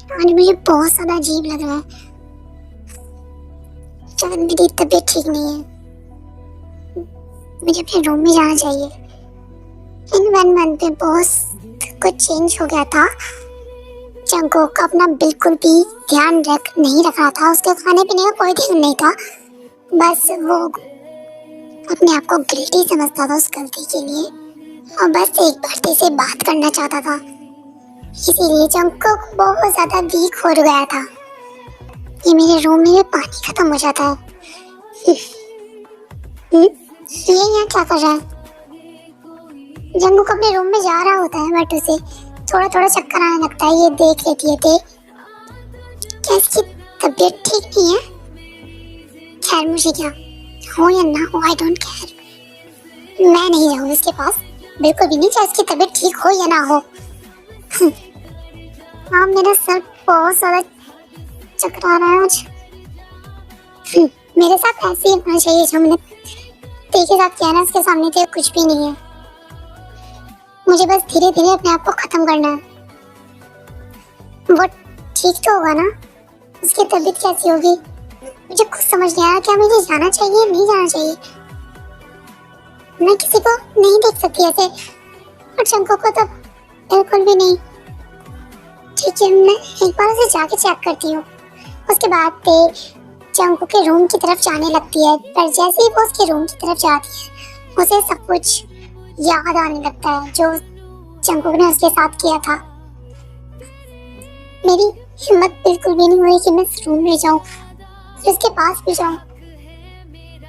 आज मुझे बहुत ज्यादा अजीब लग रहा है। शायद मेरी तबीयत ठीक नहीं है। मुझे अपने रूम में जाना चाहिए। इन 1 मंथ में बहुत कुछ चेंज हो गया था। जंगकुक अपना बिल्कुल भी ध्यान नहीं रख रहा था। उसके खाने पीने का कोई ध्यान नहीं था। बस वो अपने आप को गिल्टी समझता था उस गलती के लिए, और बस एक बार से बात करना चाहता था। इसीलिए जंगकुक बहुत ज्यादा वीक हो गया था। ये मेरे रूम में पानी खत्म हो जाता है। ये यहाँ क्या कर रहा है? जंगकुक अपने रूम में जा रहा होता है, बट उसे थोड़ा थोड़ा चक्कर आने लगता है। ये देख लेती है क्या इसकी तबीयत ठीक नहीं है? खैर, मुझे क्या हो या ना हो, आई डोंट केयर। मैं नहीं जाऊंगी इसके पास, बिल्कुल भी नहीं, चाहे इसकी तबीयत ठीक हो या ना हो। हाँ, मेरा सर बहुत ज्यादा चकरा रहा है आज। मेरे साथ ऐसे ही होना चाहिए जो मैंने ते के साथ किया ना। इसके सामने तो कुछ भी नहीं है। मुझे बस धीरे धीरे अपने आप को खत्म करना है। वो ठीक तो होगा ना? उसकी तबीयत कैसी होगी? मुझे कुछ समझ नहीं आ रहा। क्या मुझे जाना चाहिए, नहीं जाना चाहिए? मैं किसी को नहीं देख सकती ऐसे, और जंगकुक को तो बिल्कुल भी नहीं। ठीक है, मैं एक बार उसे जाके चेक करती हूँ। उसके बाद ते जंगकुक के रूम की तरफ जाने लगती है, पर जैसे ही वो उसके रूम की तरफ जाती है, उसे सब कुछ याद आने लगता है जो जंगकुक ने उसके साथ किया था। मेरी हिम्मत बिल्कुल भी नहीं हुई कि मैं इस रूम में जाऊं, उसके पास भी जाऊं।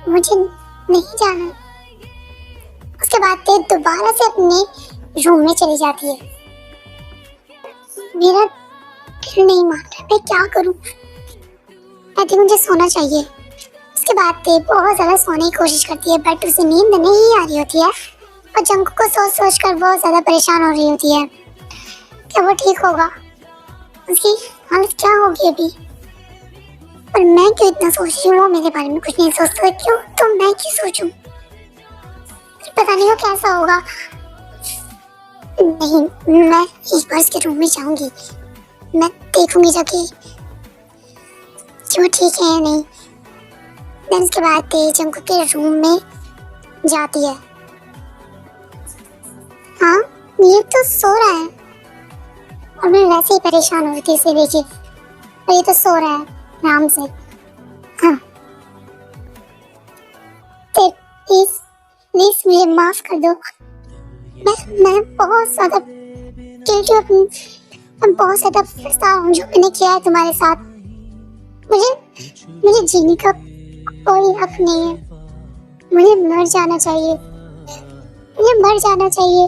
मुझे नहीं जाना। उसके बाद ते दोबारा से अपने रूम में चली जाती है। मेरा दिल नहीं मान रहा, मैं क्या करूं? आई थिंक मुझे सोना चाहिए। उसके बाद ते बहुत ज्यादा सोने की कोशिश करती है, बट उसे नींद नहीं आ रही होती है, और जंगकुक को सोच सोच कर बहुत ज्यादा परेशान हो रही होती है। क्या वो ठीक होगा? उसकी हालत क्या होगी अभी? पर मैं क्यों इतना सोच रही हूँ? वो मेरे बारे में कुछ नहीं सोचता, क्यों? तो मैं क्यों सोचूं? पता नहीं वो कैसा होगा। नहीं, मैं एक बार इसके रूम में जाऊंगी। मैं देखूंगी जाके क्यों ठीक है या नहीं। देन उसके बाद ते जंगकुक के रूम में जाती है। हाँ, ये तो सो रहा है, और मैं वैसे ही परेशान हो रही थी इसे देखिए, और ये तो सो रहा है आराम से। हाँ, ते प्लीज प्लीज मुझे माफ कर दो। मैं बहुत ज्यादा गिल्टी हूँ। मैं बहुत ज्यादा पछता हूँ जो मैंने किया है तुम्हारे साथ। मुझे जीने का कोई हक नहीं है। मुझे मर जाना चाहिए। मुझे मर जाना चाहिए।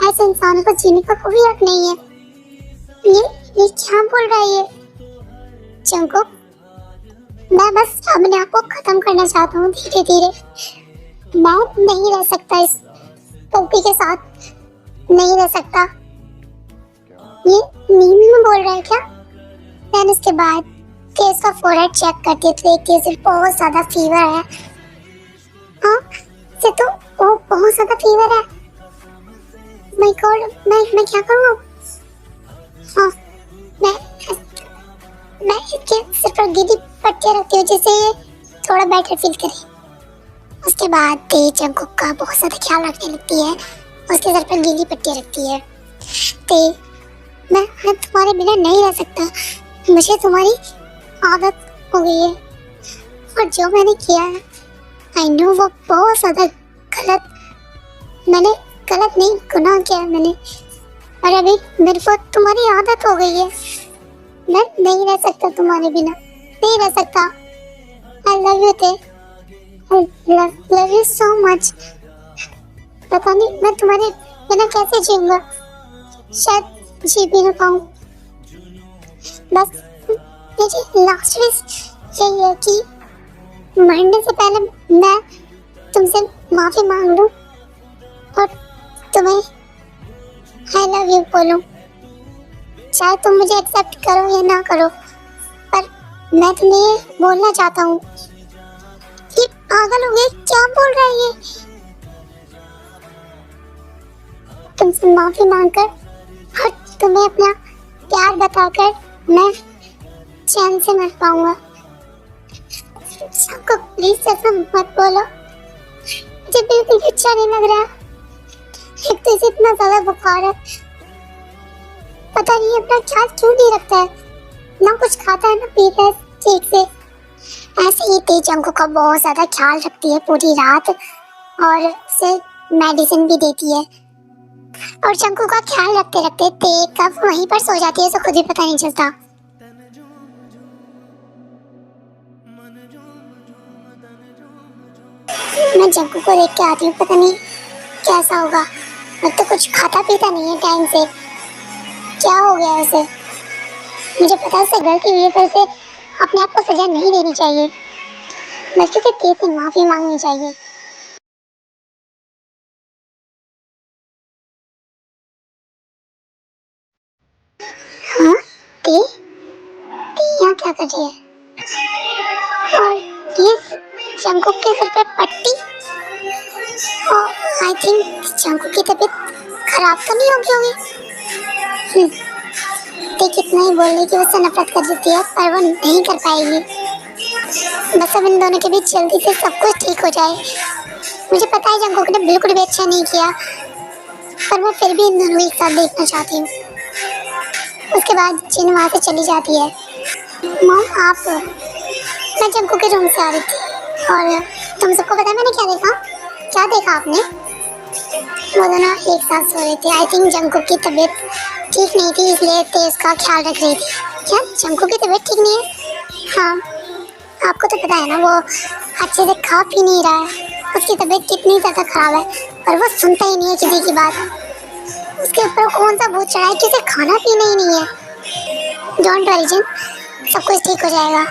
ऐसे इंसानों को जीने का कोई हक नहीं है। ये क्या बोल रहा है ये? जंगकुक, मैं बस अपने आप को खत्म करना चाहता हूँ धीरे धीरे। मैं नहीं रह सकता इस टोपी के साथ, नहीं रह सकता। ये नींद में बोल रहा है क्या? देन उसके बाद कि उसका फोरहेड चेक करती है, तो देखती है उसे बहुत ज्यादा फीवर है। हाँ, इसे तो बहुत ज्यादा फीवर है। माय गॉड, मैं क्या करूँ? हाँ, मैं इसके सिर पर गीली पट्टियाँ रखती हूँ जिससे ये थोड़ा बेटर फील करे। उसके बाद ते जंगकुक का बहुत ज्यादा ख्याल रखने लगती है, उसके सर पर गीली पट्टियाँ रखती है। ते मैं तुम्हारे बिना नहीं रह सकता। मुझे तुम्हारी आदत हो गई है, और जो मैंने किया है आई नो वो बहुत ज्यादा गलत, मैंने गलत नहीं गुनाह किया है मैंने, और अभी मेरे को तुम्हारी आदत हो गई है। मैं नहीं रह सकता तुम्हारे बिना, नहीं रह सकता। आई लव यू ते, I love you so much. पता नहीं मैं तुम्हारे बिना कैसे जीऊंगा, शायद जी भी ना पाऊँ। बस मेरी लास्ट विश यही है कि मरने से पहले मैं तुमसे माफी मांग लूं और तुम्हें आई लव यू बोलूं। चाहे तुम मुझे एक्सेप्ट करो या ना करो, पर मैं तुम्हें बोलना चाहता हूँ। ये पागल हो गए, क्या बोल रहा है ये? तुमसे माफी मांगकर और तुम्हें अपना प्यार बताकर मैं चैन से मर पाऊंगा। सबको प्लीज ऐसा मत बोलो, मुझे बिल्कुल भी अच्छा नहीं लग रहा। एक तो इसे इतना ज्यादा बुखार है, पता नहीं अपना ख्याल क्यों नहीं रखता है, ना कुछ खाता है ना पीता है ठीक से। ऐसे ही तेज अंकों का बहुत ज्यादा ख्याल रखती है पूरी रात, और उसे मेडिसिन भी देती है। और चंकू का ख्याल रखते रखते ते कब वहीं पर सो जाती है तो खुद ही पता नहीं चलता। मैं चंकू को देख के आती हूँ, पता नहीं कैसा होगा। मैं तो कुछ खाता पीता नहीं है टाइम से, क्या हो गया उसे। मुझे पता है उसे गलती हुई है, पर उसे अपने आप को सजा नहीं देनी चाहिए, बल्कि उसे ते से माफी मांगनी चाहिए। हाँ, ते यहाँ क्या कर रही है? और ये जंकुक के सर पे पट्टी। आई थिंक जंकुक की तबीयत खराब तो नहीं होगी होगी। ते कितना ही बोलने की उससे नफरत कर देती है, पर वो नहीं कर पाएगी। बस अब इन दोनों के बीच जल्दी से सब कुछ ठीक हो जाए। मुझे पता है जंकुक ने बिल्कुल भी अच्छा नहीं किया, पर मैं फिर भी इन दोनों को एक साथ देखना चाहती हूँ। उसके बाद जिन वहाँ से चली जाती है। मॉम आप, मैं जंकुक के रूम से आ रही थी और तुम सबको पता है मैंने क्या देखा? क्या देखा आपने? वो दोनों एक साथ सो रहे थे। आई थिंक जंकुक की तबीयत ठीक नहीं थी, इसलिए ते उसका ख्याल रख रही थी। क्या जंकुक की तबीयत ठीक नहीं है? हाँ, आपको तो पता है ना, वो अच्छे से खा पी नहीं रहा है। उसकी तबीयत कितनी ज़्यादा खराब है, पर वो सुनता ही नहीं है किसी की बात। उसके ऊपर कौन सा भूत चढ़ा है कि उसे खाना पीना ही नहीं है। डोंट वरी जिन, सब कुछ ठीक हो जाएगा।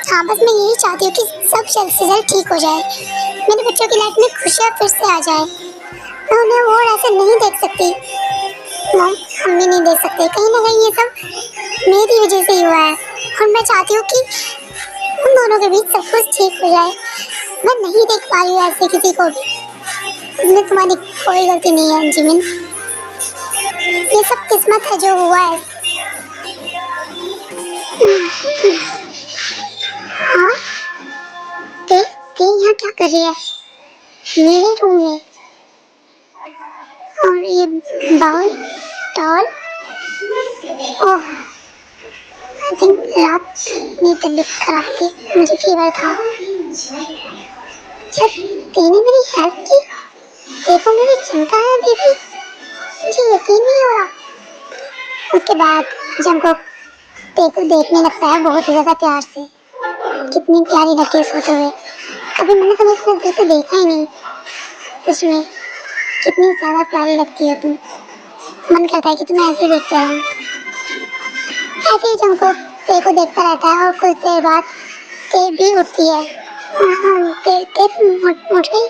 हाँ, बस मैं यही चाहती हूँ कि सब जल्द से जल्द ठीक हो जाए, मेरे बच्चों की लाइफ में खुशियाँ फिर से आ जाए। मैं उन्हें और ऐसे नहीं देख सकती। मॉम, हम भी नहीं देख सकते। कहीं ना कहीं ये सब मेरी वजह से ही हुआ है, और मैं चाहती हूँ कि उन दोनों के बीच सब कुछ ठीक हो जाए। मैं नहीं देख पा रही हूँ ऐसे किसी को भी। इसमें तुम्हारी कोई गलती नहीं है जिमिन, ये सब किस्मत है जो हुआ है। हाँ, ते यहाँ क्या कर रही है? मेरे रूम में? और ये bowl tall, oh, I think रात में तबीयत खराब थी, मुझे फीवर था। जब तेने मेरी हेल्प की, देखो मेरी चिंता है अभी भी, मुझे यकीन नहीं हो रहा। उसके बाद जब वो तेको देखने लगता है बहुत ज्यादा प्यार से, कितनी प्यारी लगती है सोते हुए। कभी मैंने तुम्हें इस नजर से देखा ही नहीं। उसमें कितनी ज्यादा प्यारी लगती है तुम, मन करता है कि तुम्हें ऐसे देखते रहो। ऐसे ही जंको ते को देखता रहता है, और कुछ देर बाद ते भी उठती है। ते उठ गई।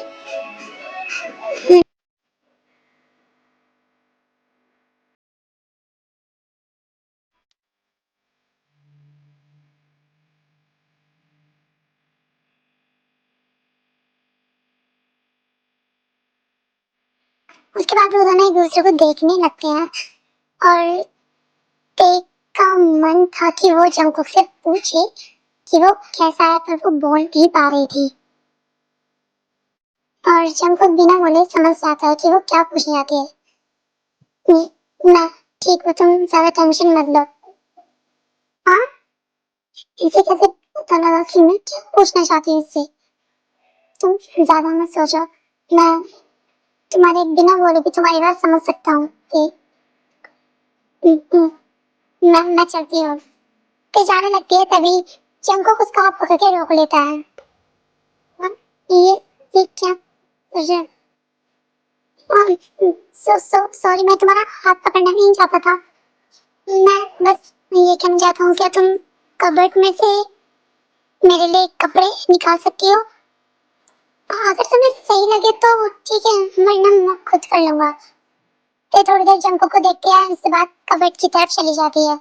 उसके बाद वो दोनों एक दूसरे को देखने लगते हैं, और ते का मन था कि वो जंकुक से पूछे कि वो कैसा है, पर वो बोल नहीं पा रही थी। और जंकुक बिना बोले समझ जाता है कि वो क्या पूछने जाती है। मैं ठीक हूँ, तुम ज्यादा टेंशन मत लो। हाँ, इसे कैसे पता लगा कि मैं क्या पूछना चाहती हूँ इससे? तुम ज्यादा मत सोचो, मैं तुम्हारे बिना बोले भी तुम्हारी बात समझ सकता हूँ कि मैं चलती हूँ। ते जाने लगती है, तभी जंकुक उसका हाथ पकड़ के रोक लेता है। हाँ, ये क्या कर रहे हैं? सॉरी, मैं तुम्हारा हाथ पकड़ना नहीं चाहता था। मैं बस ये कहना चाहता हूँ, क्या तुम कबर्ड में से मेरे लिए कपड़े निकाल सकती हो? अगर तुम्हें सही लगे तो ठीक है, वरना मैं खुद कर लूंगा। फिर थोड़ी देर जंको को देखते हैं, उसके बाद कबर्ड की तरफ चली जाती है।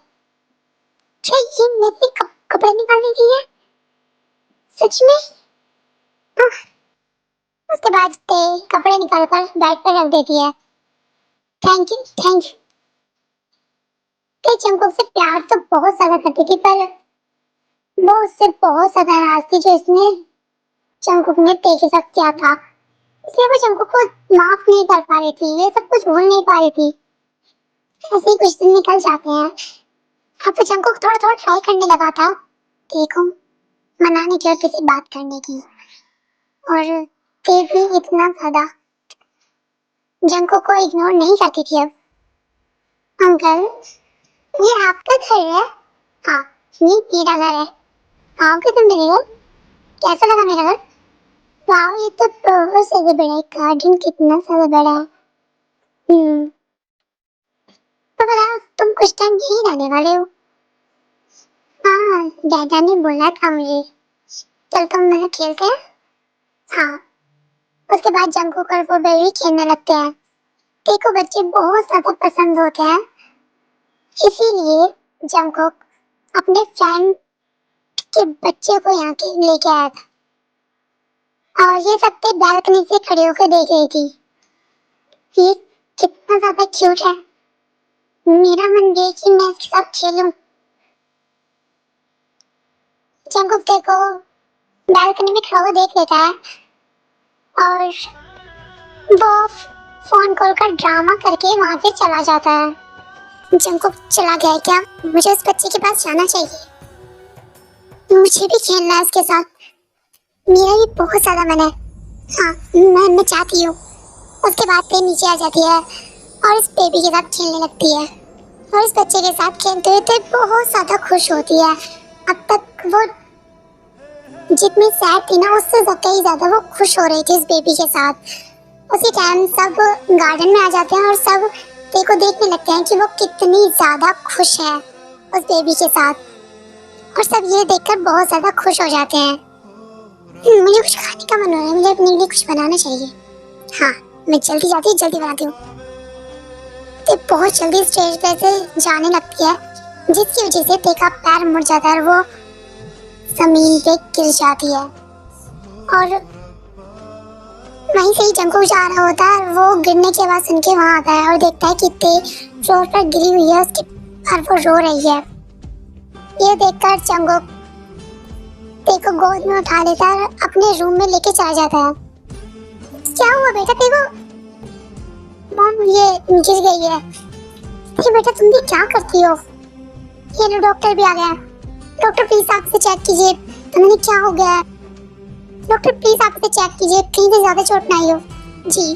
क्या ये मेरे कपड़े निकालने की है? सच में? आह, उसके बाद ते कपड़े निकालकर बेड पर रख देती है। Thank you, thank you. ते जंगकुक से प्यार तो बहुत ज्यादा करती थी, पर वो उससे बहुत ज्यादा नाराज थी जो इसने जंगकुक ने ते के साथ किया था। इसलिए वो जंगकुक को माफ नहीं कर पा रही थी, ये सब कुछ भूल नहीं पा रही थी। ऐसे ही कुछ दिन निकल जाते हैं। अब तो जंगकुक थोड़ा थोड़ा ट्राई करने लगा था ते को मनाने की और किसी बात करने की, और ते भी इतना ज्यादा जंगकुक को इग्नोर नहीं करती थी अब। अंकल, ये आपका घर है? हाँ, ये मेरा घर है। आओगे तुम मेरे घर? कैसा लगा मेरा घर? वाह, ये तो बहुत ज्यादा बड़ा है। गार्डन कितना ज्यादा बड़ा है। तो बताओ, तुम कुछ टाइम यहीं रहने वाले हो? हाँ, दादा ने बोला था मुझे। चल तुम मेरे खेलते हैं। हाँ। उसके बाद जंगकुक और वो बेबी खेलने लगते हैं। देखो, बच्चे बहुत ज्यादा पसंद होते हैं, इसीलिए जंगकुक अपने फ्रेंड के बच्चे को यहाँ के लेके आया था, और ये सब बालकनी से खड़े होकर देख रही थी। ये कितना ज्यादा क्यूट है। मेरा मन ये कि मैं इसके साथ खेलूं। जंगकुक देखो बालकनी में खड़ा हुआ देख लेता है, और वो फोन कॉल का ड्रामा करके वहां से चला जाता है। जंगकुक चला गया है क्या? मुझे उस बच्चे के पास जाना चाहिए। मुझे भी खेलना है उसके साथ। मेरा भी बहुत ज्यादा मन है। हाँ, मैं चाहती हूँ। उसके बाद पे नीचे आ जाती है और इस बेबी के साथ खेलने लगती है, और इस बच्चे के साथ खेलते हुए तो बहुत ज्यादा खुश होती है। अब तक वो जितनी सैड थी ना, उससे कहीं ज्यादा वो खुश हो रही थी इस बेबी के साथ। उसी टाइम सब गार्डन में आ जाते हैं और सब देखो देखने लगते हैं कि वो कितनी ज्यादा खुश है उस बेबी के साथ, और सब ये देखकर बहुत ज्यादा खुश हो जाते हैं। मुझे कुछ खाने का मन हो रहा है, मुझे अपने लिए कुछ बनाना चाहिए। हाँ, मैं जल्दी जाती हूँ, जल्दी बनाती हूँ। ते बहुत जल्दी स्टेज पे से जाने लगती है, जिसकी वजह से ते का पैर मुड़ जाता है और वो जमीन पे गिर जाती है। और वहीं से ही जंगकुक जा रहा होता है, वो गिरने की आवाज सुन के वहां आता है और देखता है कि ते फ्लोर पर गिरी हुई है उसके, और वो रो रही है। ये देखकर जंगकुक ते को गोद में उठा लेता है और अपने रूम में लेके चला जाता है। क्या हुआ बेटा ते को? मॉम, ये गिर गई है। ये बेटा तुम भी क्या करती हो? ये लो, डॉक्टर भी आ गया। डॉक्टर प्लीज आप इसे चेक कीजिए, तुम्हें क्या हो गया है? डॉक्टर प्लीज आप इसे चेक कीजिए, कहीं से ज्यादा चोट ना आई हो। जी,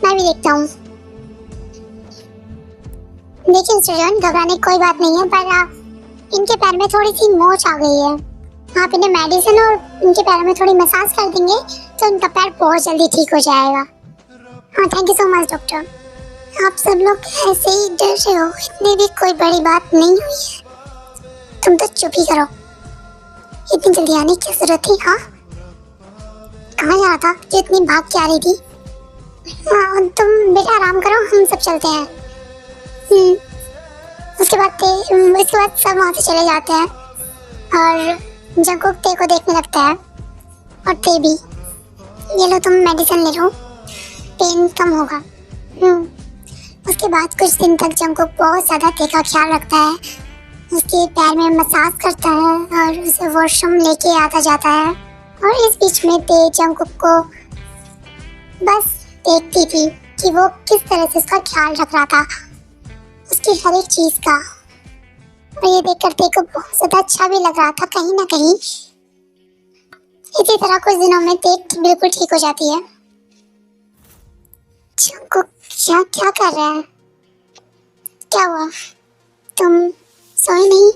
मैं भी देखता हूँ। देखिए मिस्टर जॉन, घबराने की कोई बात नहीं है, पर इनके पैर में थोड़ी सी मोच आ गई है। आप इन्हें मेडिसिन और इनके पैरों में थोड़ी मसाज कर देंगे तो इनका पैर बहुत जल्दी ठीक हो जाएगा। हाँ, thank you so much doctor. आप सब लोग ऐसे ही डर रहे हो, इतनी भी कोई बड़ी बात नहीं हुई है। तुम तो चुप ही करो, इतनी जल्दी आने की जरूरत थी? हाँ, कहाँ जा रहा था कि इतनी भाग के आ रही थी? हाँ, तुम बेटा आराम करो, हम सब चलते हैं। उसके बाद सब वहाँ से चले जाते हैं, और जंगकुक ते को देखने लगता है, और ते भी। ये लो, तुम मेडिसिन ले लो, पेन कम होगा। उसके बाद कुछ दिन तक जंगकुक बहुत ज्यादा ते का ख्याल रखता है, उसके पैर में मसाज करता है और उसे वॉशरूम लेके आता जाता है। और इस बीच में ते जंगकुक को बस देखती थी कि वो किस तरह से उसका ख्याल रख रहा था, उसकी हर एक चीज का। और ये देखकर ते को बहुत ज्यादा अच्छा भी लग रहा था कहीं ना कहीं। इसी तरह कुछ दिनों में ते बिल्कुल ठीक हो जाती है। जंगकुक क्या क्या कर रहा है? क्या हुआ? तुम सोए नहीं?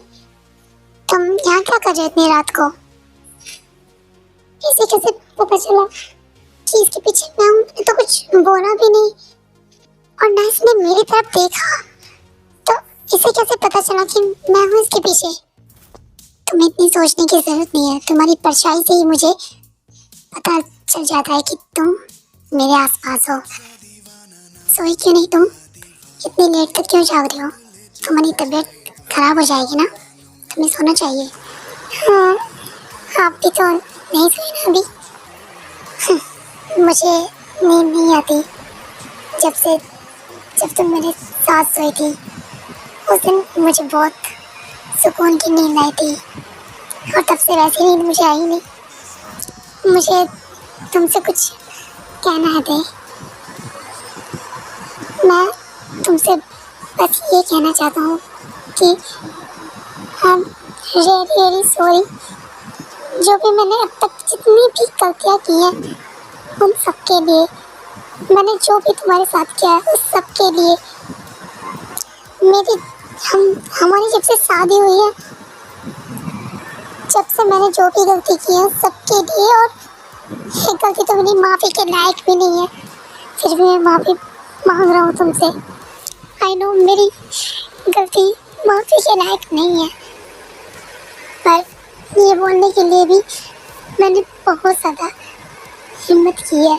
तुम यहाँ क्या कर रहे हो इतनी रात को? इसे कैसे पता चला कि इसके पीछे मैं हूँ? मैंने तो कुछ बोला भी नहीं, और ना इसने मेरी तरफ देखा, तो इसे कैसे पता चला कि मैं हूँ इसके पीछे? तुम्हें इतनी सोचने की जरूरत नहीं है, तुम्हारी परछाई से ही मुझे पता चल जाता है कि तुम मेरे आसपास हो। सोई क्यों नहीं तुम? इतनी लेट तक क्यों जाग रहे हो? तुम्हारी तबीयत खराब हो जाएगी ना, तुम्हें सोना चाहिए। हाँ, आप भी तो नहीं सोई ना अभी? मुझे नींद नहीं आती जब तुम मेरे साथ सोई थी। उस दिन मुझे बहुत सुकून की नींद आई थी और तब से वैसी नींद मुझे आई नहीं। मुझे तुमसे कुछ कहना है दे। मैं तुमसे बस ये कहना चाहता हूँ कि I'm really sorry। जो भी मैंने अब तक जितनी भी गलतियाँ की हैं उन सब के लिए, मैंने जो भी तुम्हारे साथ किया है उस सब के लिए, हमारी जब से शादी हुई है, जब से मैंने जो भी गलती की है सबके लिए, और एक गलती तो मेरी माफ़ी के लायक भी नहीं है, फिर भी मैं माफ़ी मांग रहा हूँ तुमसे। आई नो मेरी गलती माफ़ी के लायक नहीं है, पर ये बोलने के लिए भी मैंने बहुत ज़्यादा हिम्मत की है,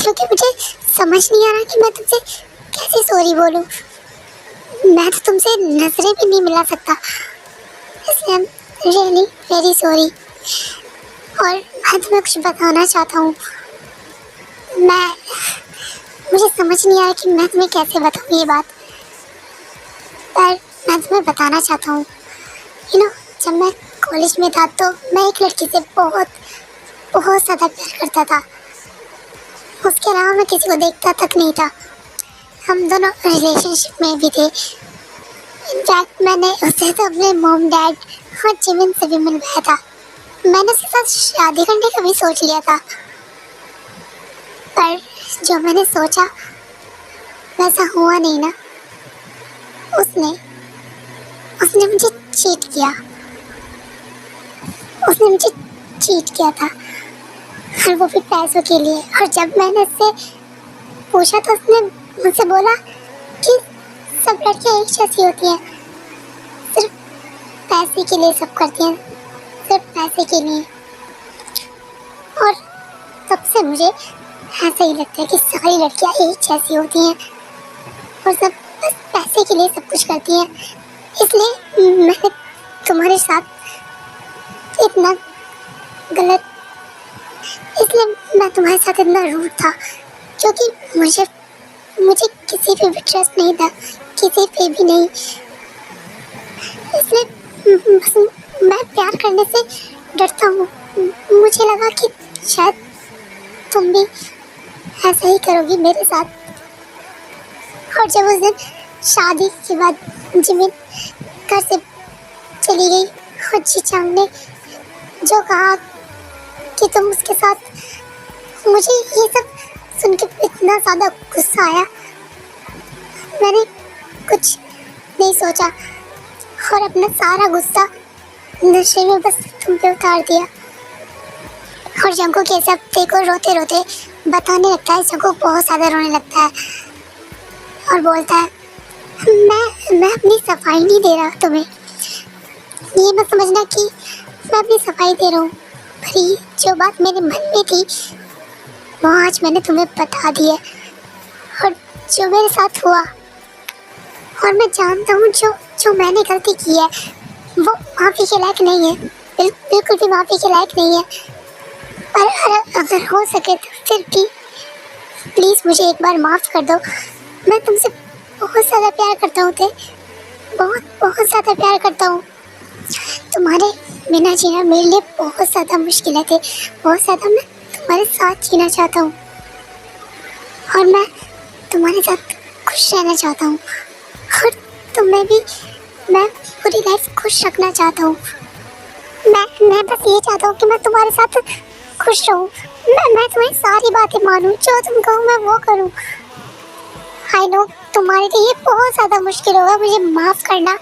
क्योंकि मुझे समझ नहीं आ रहा कि मैं तुमसे कैसे सॉरी बोलूँ। मैं तो तुमसे नजरें भी नहीं मिला सकता, इसलिए I am really very sorry. और मैं तुम्हें कुछ बताना चाहता हूँ। मुझे समझ नहीं आया कि मैं तुम्हें कैसे बताऊँ ये बात, पर मैं तुम्हें बताना चाहता हूँ। जब मैं कॉलेज में था तो मैं एक लड़की से बहुत बहुत ज़्यादा प्यार करता था। उसके अलावा मैं किसी को देखता तक नहीं था। हम दोनों रिलेशनशिप में भी थे। इनफैक्ट मैंने उसे तो अपने मॉम डैड और जिमिन से भी मिलवाया था। मैंने उसके साथ शादी करने का भी सोच लिया था, पर जो मैंने सोचा वैसा हुआ नहीं ना। उसने मुझे चीट किया। उसने मुझे चीट किया था, और वो भी पैसों के लिए। और जब मैंने उससे पूछा तो उसने मुझसे बोला कि सब लड़कियां एक जैसी होती हैं, सिर्फ पैसे के लिए सब करती हैं, सिर्फ पैसे के लिए। और तब से मुझे ऐसा ही लगता है कि सारी लड़कियां एक जैसी होती हैं और सब बस पैसे के लिए सब कुछ करती हैं। इसलिए मैंने तुम्हारे साथ इतना गलत, इसलिए मैं तुम्हारे साथ इतना रूड था, क्योंकि मुझे किसी पे भी ट्रस्ट नहीं था, किसी पे भी नहीं। इसलिए बस मैं प्यार करने से डरता हूँ। मुझे लगा कि शायद तुम भी ऐसा ही करोगी मेरे साथ। और जब उस दिन शादी के बाद जिमिन घर से चली गई और जीचांग ने जो कहा कि तुम उसके साथ, मुझे ये सब सुन के इतना ज़्यादा गुस्सा आया। मैंने कुछ नहीं सोचा और अपना सारा गुस्सा नशे में बस तुम पे उतार दिया। और जंकुक ये सब देखो रोते रोते बताने लगता है। जंकुक बहुत ज़्यादा रोने लगता है और बोलता है, मैं अपनी सफाई नहीं दे रहा तुम्हें। ये मत समझना कि मैं अपनी सफाई दे रहा हूँ, पर ये जो बात मेरे मन में थी वो आज मैंने तुम्हें बता दी है। और जो मेरे साथ हुआ, और मैं जानता हूँ जो मैंने गलती की है वो माफ़ी के लायक नहीं है, बिल्कुल भी माफ़ी के लायक नहीं है। पर अगर हो सके तो फिर भी प्लीज़ मुझे एक बार माफ़ कर दो। मैं तुमसे बहुत ज़्यादा प्यार करता हूँ, बहुत ज़्यादा प्यार करता हूँ। तुम्हारे बिना जीना मेरे लिए बहुत ज़्यादा मुश्किल है, बहुत ज़्यादा। मैं तुम्हारे साथ जीना चाहता हूँ और मैं तुम्हारे साथ खुश रहना चाहता हूँ, और तुम्हें भी मैं पूरी लाइफ खुश रखना चाहता हूँ। मैं बस ये चाहता हूँ कि मैं तुम्हारे साथ खुश रहूँ। मैं तुम्हारी सारी बातें मानूँ, जो तुम कहो मैं वो करूँ। आई नो तुम्हारे लिए बहुत ज़्यादा मुश्किल होगा मुझे माफ़ करना,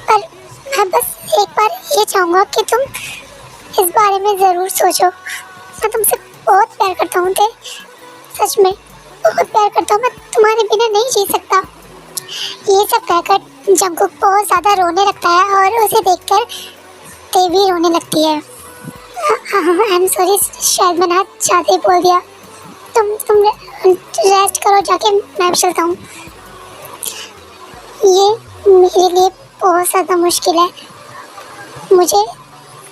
पर मैं बस एक बार ये चाहूँगा कि तुम इस बारे में ज़रूर सोचो। मैं तुमसे बहुत प्यार करता हूँ, सच में बहुत प्यार करता हूँ। मैं तुम्हारे बिना नहीं जी सकता। ये सब कहकर जंकुक बहुत ज़्यादा रोने लगता है और उसे देखकर ते भी रोने लगती है। आई एम सॉरी, शायद मैंने ज़्यादा ही बोल दिया। तुम रेस्ट करो जाके, मैं भी चलता हूँ। ये मेरे लिए बहुत ज़्यादा मुश्किल है, मुझे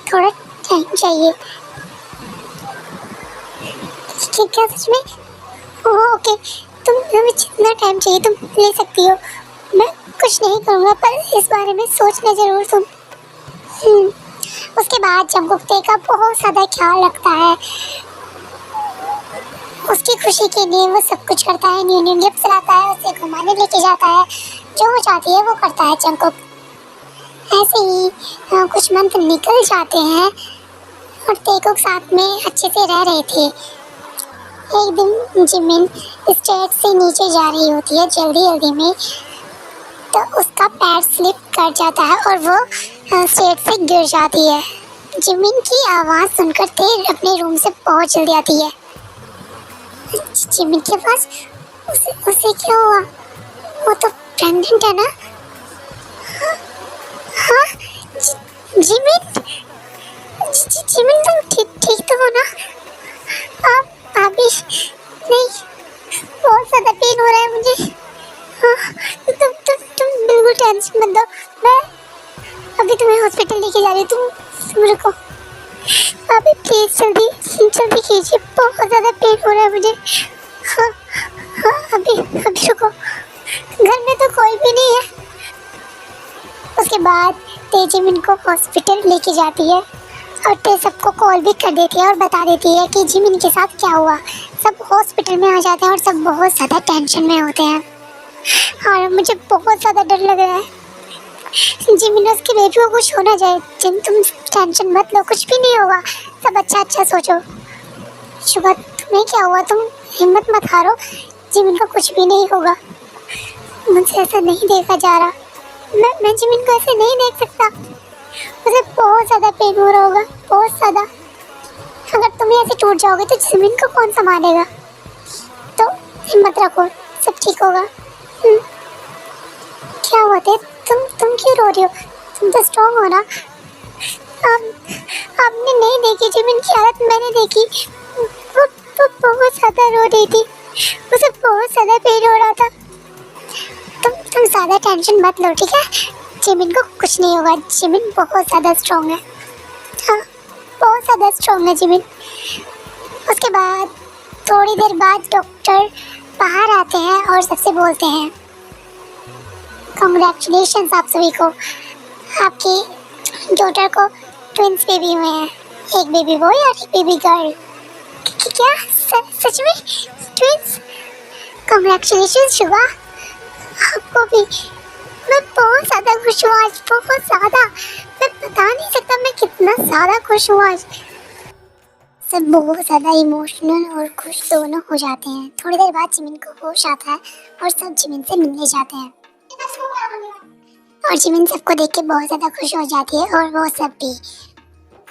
थोड़ा टाइम चाहिए। क्या सच में? ओके, तुम्हें जितना टाइम चाहिए तुम ले सकती हो, मैं कुछ नहीं करूँगा, पर इस बारे में सोचना ज़रूर तुम। उसके बाद जंगकुक ते का बहुत ज़्यादा ख्याल रखता है। उसकी खुशी के लिए वो सब कुछ करता है, न्यू न्यू गिफ्ट्स लाता है, उसे घुमाने लेके जाता है, जो वो चाहती है वो करता है जंगकुक। ऐसे ही कुछ मंथ निकल जाते हैं और तेकुक साथ में अच्छे से रह रहे थे। एक दिन जिमिन स्टेज से नीचे जा रही होती है जल्दी जल्दी में, तो उसका पैर स्लिप कर जाता है और वो स्टेज से गिर जाती है। जिमिन की आवाज़ सुनकर ते अपने रूम से बहुत जल्दी आती है। जिमिन के पास उसे क्या हुआ? वो तो प्रेग्नेंट है ना? हाँ, जिमिन जिमिन तुम ठीक तो हो ना? आप अभी नहीं, बहुत ज़्यादा पेन हो रहा है मुझे। हाँ, तुम बिल्कुल टेंशन मत लो, मैं अभी तुम्हें हॉस्पिटल लेके जा रही हूँ। तुम रुको अभी, प्लीज जल्दी कीजिए, बहुत ज़्यादा पेन हो रहा है मुझे। हाँ अभी रुको, घर में तो कोई भी नहीं है। उसके बाद ते जिमिन को हॉस्पिटल लेके जाती है और ते सबको कॉल भी कर देती है और बता देती है कि जिमिन के साथ क्या हुआ। सब हॉस्पिटल में आ जाते हैं और सब बहुत ज़्यादा टेंशन में होते हैं और मुझे बहुत ज़्यादा डर लग रहा है। जिमिन, उसके बेबी को कुछ हो ना जाए। जिम, तुम टेंशन मत लो, कुछ भी नहीं होगा, सब अच्छा सोचो। शुगा, तुम्हें क्या हुआ? तुम हिम्मत मत हारो, जिमिन को कुछ भी नहीं होगा। मुझसे ऐसा नहीं देखा जा रहा, मैं जिमिन को ऐसे नहीं देख सकता, उसे बहुत ज़्यादा पेन हो रहा होगा, बहुत ज़्यादा। अगर तुम ऐसे टूट जाओगे तो जिमिन को कौन संभालेगा? तो हिम्मत रखो, सब ठीक होगा। क्या हुआ थे? तुम क्यों रो रही हो? तुम तो स्ट्रॉन्ग हो ना। आपने नहीं देखी जिमिन की हालत, मैंने देखी। वो बहुत ज़्यादा रो रही थी, उसे बहुत ज़्यादा पेन हो रहा था। तुम ज़्यादा टेंशन मत लो, ठीक है? जिमिन को कुछ नहीं होगा, जिमिन बहुत ज़्यादा स्ट्रॉन्ग है। हाँ, बहुत ज़्यादा स्ट्रॉन्ग है जिमिन। उसके बाद थोड़ी देर बाद डॉक्टर बाहर आते हैं और सबसे बोलते हैं, कांग्रेचुलेशंस आप सभी को, आपकी डॉटर को ट्विंस बेबी हुए हैं, एक बेबी बॉय और एक बेबी गर्ल। क्या सच में ट्विंस? कांग्रेचुलेशंस शुगा, आपको भी। मैं बहुत ज़्यादा खुश हूँ आज, बहुत ज़्यादा। मैं बता नहीं सकता मैं कितना ज़्यादा खुश हूँ आज। सब बहुत ज़्यादा इमोशनल और खुश दोनों हो जाते हैं। थोड़ी देर बाद जिमिन को होश आता है और सब जिमिन से मिलने जाते हैं और जिमिन सबको देख के बहुत ज़्यादा खुश हो जाती है और वो सब भी।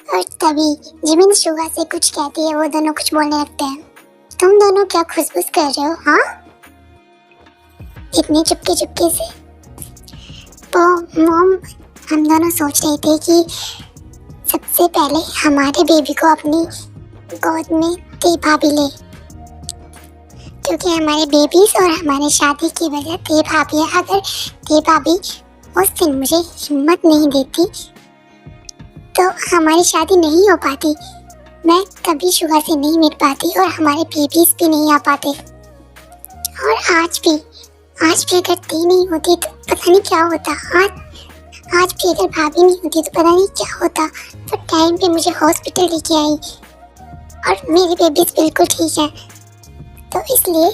और तभी जिमिन शुगा से कुछ कहती है, वो दोनों कुछ बोलने लगते हैं। तुम दोनों क्या खुशबुश कर रहे हो? हाँ, इतनी चुपके से। तो मॉम, हम दोनों सोच रहे थे कि सबसे पहले हमारे बेबी को अपनी गोद में ते भाभी ले, क्योंकि हमारे बेबीज और हमारे शादी की वजह ते भाभी है। अगर ते भाभी उस दिन मुझे हिम्मत नहीं देती तो हमारी शादी नहीं हो पाती, मैं कभी शुगा से नहीं मिल पाती और हमारे बेबीज भी नहीं आ पाते। और आज भी अगर ते नहीं होती तो पता नहीं क्या होता। आज भी अगर भाभी नहीं होती तो पता नहीं क्या होता। तो टाइम पे मुझे हॉस्पिटल लेके आई और मेरी बेबीज बिल्कुल ठीक है। तो इसलिए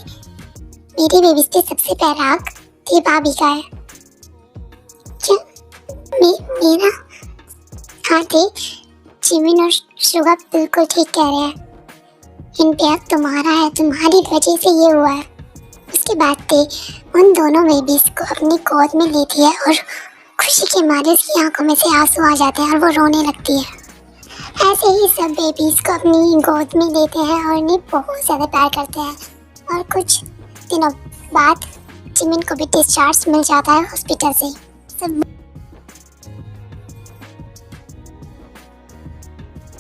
मेरी बेबीज पे सबसे पहला हक ते भाभी का है। क्या मेरा? हाँ ते, जिमिन और शुगा बिल्कुल ठीक कह रहे हैं। इन पे हक तुम्हारा है, तुम्हारी वजह से ये हुआ है। उसके बाद ते उन दोनों बेबीज को अपनी गोद में लेती है और खुशी के मारे उसकी आंखों में से आंसू आ जाते हैं और वो रोने लगती है। ऐसे ही सब बेबीज को अपनी गोद में लेते हैं और इन्हें बहुत ज़्यादा प्यार करते हैं। और कुछ दिनों बाद जिमिन को भी डिस्चार्ज मिल जाता है हॉस्पिटल से। सब